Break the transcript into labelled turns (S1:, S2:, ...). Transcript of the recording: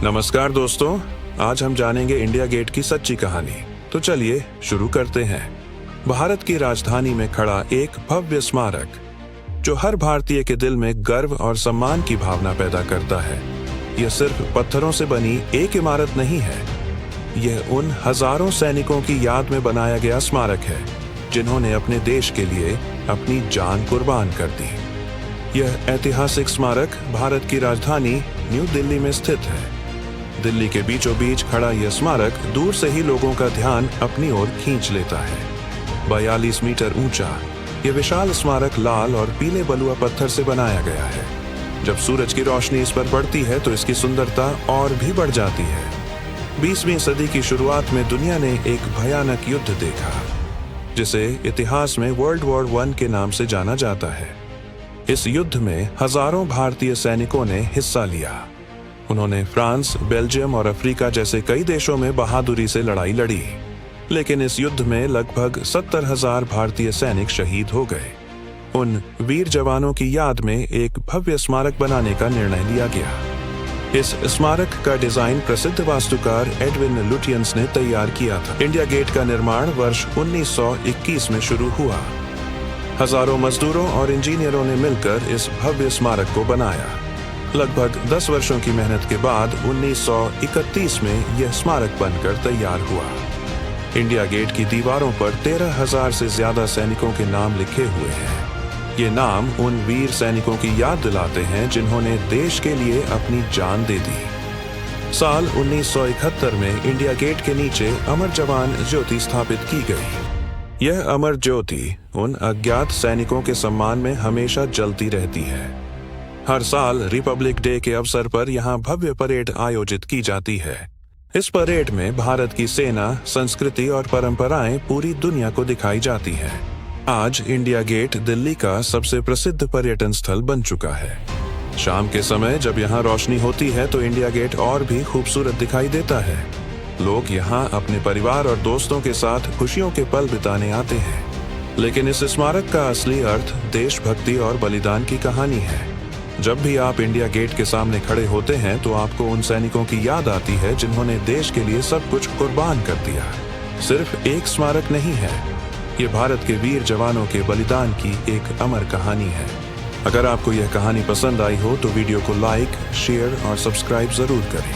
S1: नमस्कार दोस्तों, आज हम जानेंगे इंडिया गेट की सच्ची कहानी। तो चलिए शुरू करते हैं। भारत की राजधानी में खड़ा एक भव्य स्मारक जो हर भारतीय के दिल में गर्व और सम्मान की भावना पैदा करता है। यह सिर्फ पत्थरों से बनी एक इमारत नहीं है, यह उन हजारों सैनिकों की याद में बनाया गया स्मारक है जिन्होंने अपने देश के लिए अपनी जान कुर्बान कर दी। यह ऐतिहासिक स्मारक भारत की राजधानी न्यू दिल्ली में स्थित है। दिल्ली के बीचों बीच खड़ा यह स्मारक दूर से ही लोगों का ध्यान अपनी ओर खींच लेता है। 42 मीटर ऊंचा यह विशाल स्मारक लाल और पीले बलुआ पत्थर से बनाया गया है। जब सूरज की रोशनी इस पर पड़ती है तो इसकी सुंदरता और भी बढ़ जाती है। 20वीं सदी की शुरुआत में दुनिया ने एक भयानक युद्ध देखा जिसे इतिहास में वर्ल्ड वॉर 1 के नाम से जाना जाता है। इस युद्ध में हजारों भारतीय सैनिकों ने हिस्सा लिया। उन्होंने फ्रांस, बेल्जियम और अफ्रीका जैसे कई देशों में बहादुरी से लड़ाई लड़ी, लेकिन इस युद्ध में लगभग 70,000 भारतीय सैनिक शहीद हो गए। उन वीर जवानों की याद में एक भव्य स्मारक बनाने का निर्णय लिया गया। इस स्मारक का डिजाइन प्रसिद्ध वास्तुकार एडविन लुटियंस ने तैयार किया था। इंडिया गेट का निर्माण वर्ष 1921 में शुरू हुआ। हजारों मजदूरों और इंजीनियरों ने मिलकर इस भव्य स्मारक को बनाया। लगभग 10 वर्षों की मेहनत के बाद 1931 में यह स्मारक बनकर तैयार हुआ। इंडिया गेट की दीवारों पर 13,000 से ज्यादा सैनिकों के नाम लिखे हुए हैं। ये नाम उन वीर सैनिकों की याद दिलाते हैं जिन्होंने देश के लिए अपनी जान दे दी। साल 1971 में इंडिया गेट के नीचे अमर जवान ज्योति स्थापित की गई। यह अमर ज्योति उन अज्ञात सैनिकों के सम्मान में हमेशा जलती रहती है। हर साल रिपब्लिक डे के अवसर पर यहाँ भव्य परेड आयोजित की जाती है। इस परेड में भारत की सेना, संस्कृति और परंपराएं पूरी दुनिया को दिखाई जाती हैं। आज इंडिया गेट दिल्ली का सबसे प्रसिद्ध पर्यटन स्थल बन चुका है। शाम के समय जब यहाँ रोशनी होती है तो इंडिया गेट और भी खूबसूरत दिखाई देता है। लोग यहाँ अपने परिवार और दोस्तों के साथ खुशियों के पल बिताने आते हैं। लेकिन इस स्मारक का असली अर्थ देशभक्ति और बलिदान की कहानी है। जब भी आप इंडिया गेट के सामने खड़े होते हैं तो आपको उन सैनिकों की याद आती है जिन्होंने देश के लिए सब कुछ कुर्बान कर दिया। सिर्फ एक स्मारक नहीं है, ये भारत के वीर जवानों के बलिदान की एक अमर कहानी है। अगर आपको यह कहानी पसंद आई हो तो वीडियो को लाइक, शेयर और सब्सक्राइब जरूर करें।